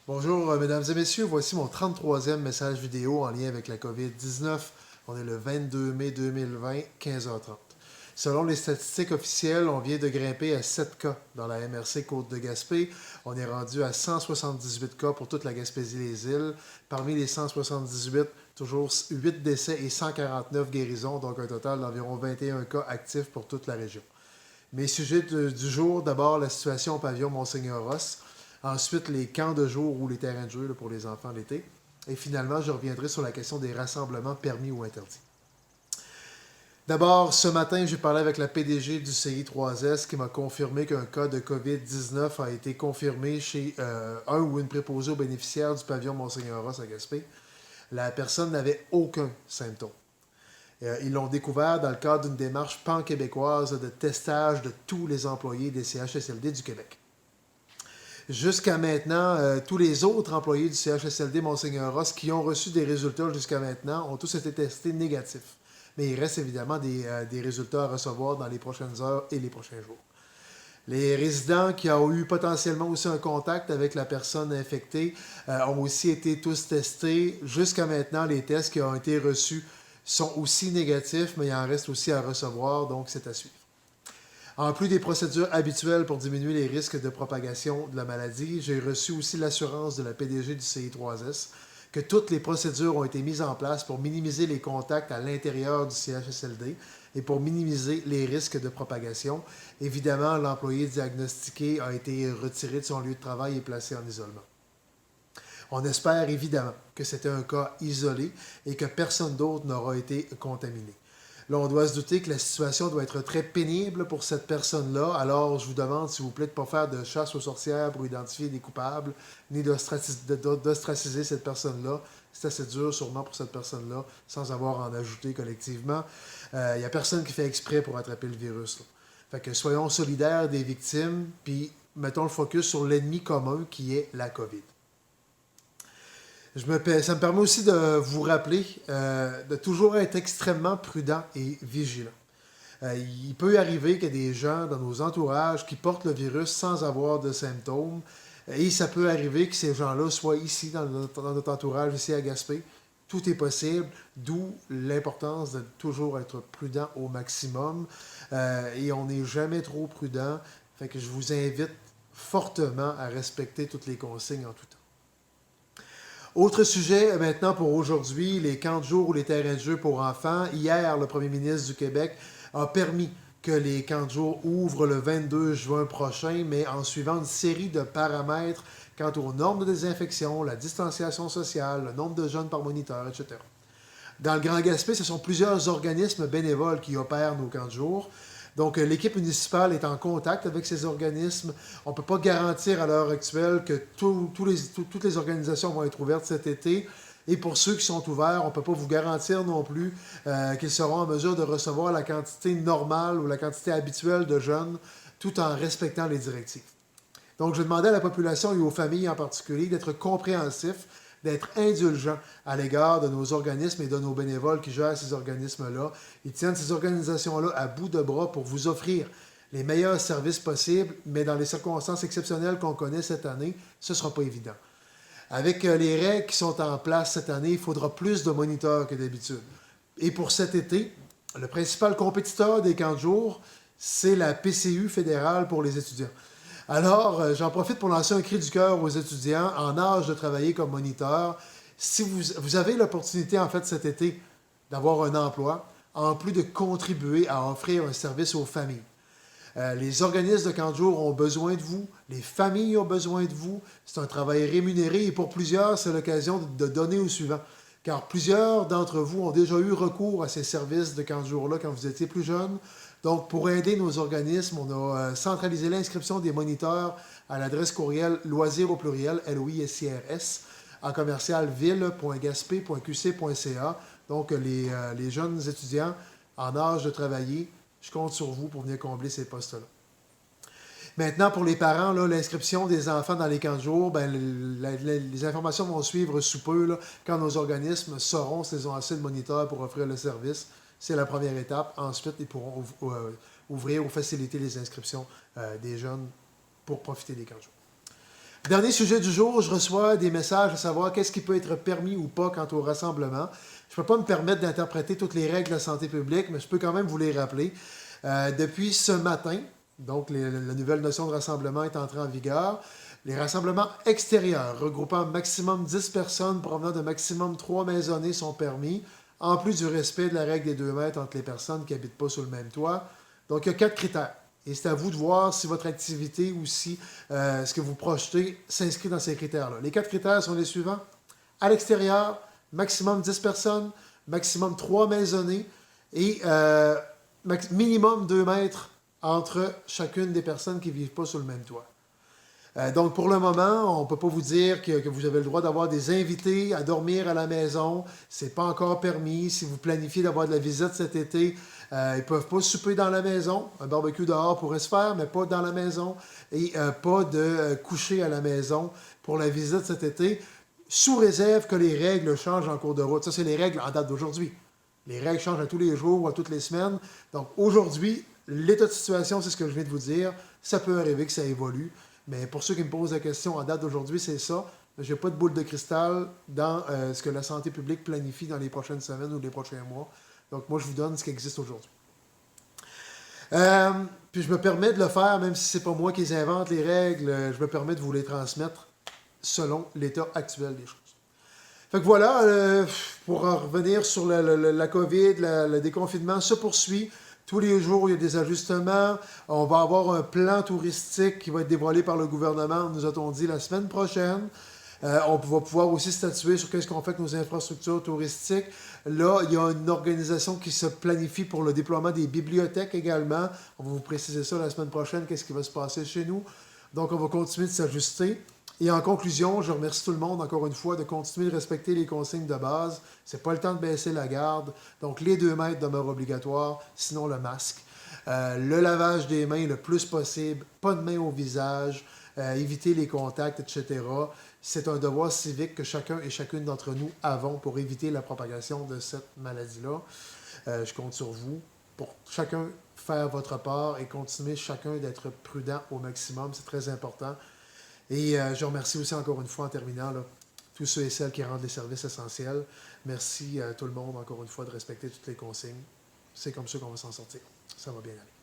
Bonjour, mesdames et messieurs. Voici mon 33e message vidéo en lien avec la COVID-19. On est le 22 mai 2020, 15h30. Selon les statistiques officielles, on vient de grimper à 7 cas dans la MRC Côte-de-Gaspé. On est rendu à 178 cas pour toute la Gaspésie-les-Îles. Parmi les 178, toujours 8 décès et 149 guérisons, donc un total d'environ 21 cas actifs pour toute la région. Mes sujets du jour, d'abord la situation au pavillon Monseigneur Ross. Ensuite, les camps de jour ou les terrains de jeu pour les enfants l'été. Et finalement, je reviendrai sur la question des rassemblements permis ou interdits. D'abord, ce matin, j'ai parlé avec la PDG du CI3S qui m'a confirmé qu'un cas de COVID-19 a été confirmé chez un ou une préposée aux bénéficiaires du pavillon Monseigneur Ross à Gaspé. La personne n'avait aucun symptôme. Ils l'ont découvert dans le cadre d'une démarche pan-québécoise de testage de tous les employés des CHSLD du Québec. Jusqu'à maintenant, tous les autres employés du CHSLD Monseigneur Ross qui ont reçu des résultats jusqu'à maintenant ont tous été testés négatifs. Mais il reste évidemment des résultats à recevoir dans les prochaines heures et les prochains jours. Les résidents qui ont eu potentiellement aussi un contact avec la personne infectée ont aussi été tous testés. Jusqu'à maintenant, les tests qui ont été reçus sont aussi négatifs, mais il en reste aussi à recevoir, donc c'est à suivre. En plus des procédures habituelles pour diminuer les risques de propagation de la maladie, j'ai reçu aussi l'assurance de la PDG du CI3S que toutes les procédures ont été mises en place pour minimiser les contacts à l'intérieur du CHSLD et pour minimiser les risques de propagation. Évidemment, l'employé diagnostiqué a été retiré de son lieu de travail et placé en isolement. On espère évidemment que c'était un cas isolé et que personne d'autre n'aura été contaminé. Là, on doit se douter que la situation doit être très pénible pour cette personne-là. Alors, je vous demande, s'il vous plaît, de ne pas faire de chasse aux sorcières pour identifier des coupables, ni d'ostraciser cette personne-là. C'est assez dur, sûrement, pour cette personne-là, sans avoir à en ajouter collectivement. Il n'y a personne qui fait exprès pour attraper le virus, là. Fait que soyons solidaires des victimes, puis mettons le focus sur l'ennemi commun qui est la COVID. Ça me permet aussi de vous rappeler de toujours être extrêmement prudent et vigilant. Il peut arriver qu'il y ait des gens dans nos entourages qui portent le virus sans avoir de symptômes. Et ça peut arriver que ces gens-là soient ici, dans notre entourage, ici à Gaspé. Tout est possible, d'où l'importance de toujours être prudent au maximum. Et on n'est jamais trop prudent. Fait que je vous invite fortement à respecter toutes les consignes en tout temps. Autre sujet maintenant pour aujourd'hui, les camps de jour ou les terrains de jeu pour enfants. Hier, le premier ministre du Québec a permis que les camps de jour ouvrent le 22 juin prochain, mais en suivant une série de paramètres quant aux normes de désinfection, la distanciation sociale, le nombre de jeunes par moniteur, etc. Dans le Grand Gaspé, ce sont plusieurs organismes bénévoles qui opèrent nos camps de jour. Donc, l'équipe municipale est en contact avec ces organismes. On ne peut pas garantir à l'heure actuelle que toutes les organisations vont être ouvertes cet été. Et pour ceux qui sont ouverts, on ne peut pas vous garantir non plus qu'ils seront en mesure de recevoir la quantité normale ou la quantité habituelle de jeunes, tout en respectant les directives. Donc, je demandais à la population et aux familles en particulier d'être compréhensifs, d'être indulgents à l'égard de nos organismes et de nos bénévoles qui gèrent ces organismes-là. Ils tiennent ces organisations-là à bout de bras pour vous offrir les meilleurs services possibles, mais dans les circonstances exceptionnelles qu'on connaît cette année, ce ne sera pas évident. Avec les règles qui sont en place cette année, il faudra plus de moniteurs que d'habitude. Et pour cet été, le principal compétiteur des camps de jour, c'est la PCU fédérale pour les étudiants. Alors, j'en profite pour lancer un cri du cœur aux étudiants en âge de travailler comme moniteur. Si vous avez l'opportunité, en fait, cet été, d'avoir un emploi, en plus de contribuer à offrir un service aux familles. Les organismes de camp de jour ont besoin de vous, les familles ont besoin de vous. C'est un travail rémunéré et pour plusieurs, c'est l'occasion de donner au suivant. Car plusieurs d'entre vous ont déjà eu recours à ces services de camp de jour-là quand vous étiez plus jeune. Donc, pour aider nos organismes, on a centralisé l'inscription des moniteurs à l'adresse courriel loisirs au pluriel, LOISIRS, en commercial ville.gaspé.qc.ca. Donc, les jeunes étudiants en âge de travailler, je compte sur vous pour venir combler ces postes-là. Maintenant, pour les parents, là, l'inscription des enfants dans les camps de jour, les informations vont suivre sous peu là, quand nos organismes sauront s'ils ont assez de moniteurs pour offrir le service. C'est la première étape. Ensuite, ils pourront ouvrir ou faciliter les inscriptions des jeunes pour profiter des camps de jour. Dernier sujet du jour, je reçois des messages à savoir qu'est-ce qui peut être permis ou pas quant au rassemblement. Je ne peux pas me permettre d'interpréter toutes les règles de la santé publique, mais je peux quand même vous les rappeler. Depuis ce matin, donc la nouvelle notion de rassemblement est entrée en vigueur. Les rassemblements extérieurs regroupant maximum 10 personnes provenant de maximum 3 maisonnées sont permis, en plus du respect de la règle des 2 mètres entre les personnes qui n'habitent pas sous le même toit. Donc, il y a 4 critères. Et c'est à vous de voir si votre activité ou si ce que vous projetez s'inscrit dans ces critères-là. Les 4 critères sont les suivants. À l'extérieur, maximum 10 personnes, maximum 3 maisonnées et minimum 2 mètres entre chacune des personnes qui ne vivent pas sur le même toit. Donc, pour le moment, on ne peut pas vous dire que vous avez le droit d'avoir des invités à dormir à la maison. Ce n'est pas encore permis. Si vous planifiez d'avoir de la visite cet été, ils ne peuvent pas souper dans la maison. Un barbecue dehors pourrait se faire, mais pas dans la maison. Et pas de coucher à la maison pour la visite cet été, sous réserve que les règles changent en cours de route. Ça, c'est les règles en date d'aujourd'hui. Les règles changent à tous les jours ou à toutes les semaines. Donc, aujourd'hui, l'état de situation, c'est ce que je viens de vous dire. Ça peut arriver que ça évolue. Mais pour ceux qui me posent la question en date d'aujourd'hui, c'est ça. Je n'ai pas de boule de cristal dans ce que la santé publique planifie dans les prochaines semaines ou les prochains mois. Donc, moi, je vous donne ce qui existe aujourd'hui. Puis, je me permets de le faire, même si ce n'est pas moi qui les invente, les règles, je me permets de vous les transmettre selon l'état actuel des choses. Fait que voilà, pour en revenir sur la COVID, le déconfinement se poursuit. Tous les jours, il y a des ajustements. On va avoir un plan touristique qui va être dévoilé par le gouvernement, nous a-t-on dit, la semaine prochaine. On va pouvoir aussi statuer sur qu'est-ce qu'on fait avec nos infrastructures touristiques. Là, il y a une organisation qui se planifie pour le déploiement des bibliothèques également. On va vous préciser ça la semaine prochaine, qu'est-ce qui va se passer chez nous. Donc, on va continuer de s'ajuster. Et en conclusion, je remercie tout le monde, encore une fois, de continuer de respecter les consignes de base. Ce n'est pas le temps de baisser la garde. Donc, les 2 mètres demeurent obligatoires, sinon le masque. Le lavage des mains le plus possible, pas de main au visage, éviter les contacts, etc. C'est un devoir civique que chacun et chacune d'entre nous avons pour éviter la propagation de cette maladie-là. Je compte sur vous pour chacun faire votre part et continuer chacun d'être prudent au maximum. C'est très important. Et je remercie aussi encore une fois en terminant là, tous ceux et celles qui rendent les services essentiels. Merci à tout le monde encore une fois de respecter toutes les consignes. C'est comme ça qu'on va s'en sortir. Ça va bien aller.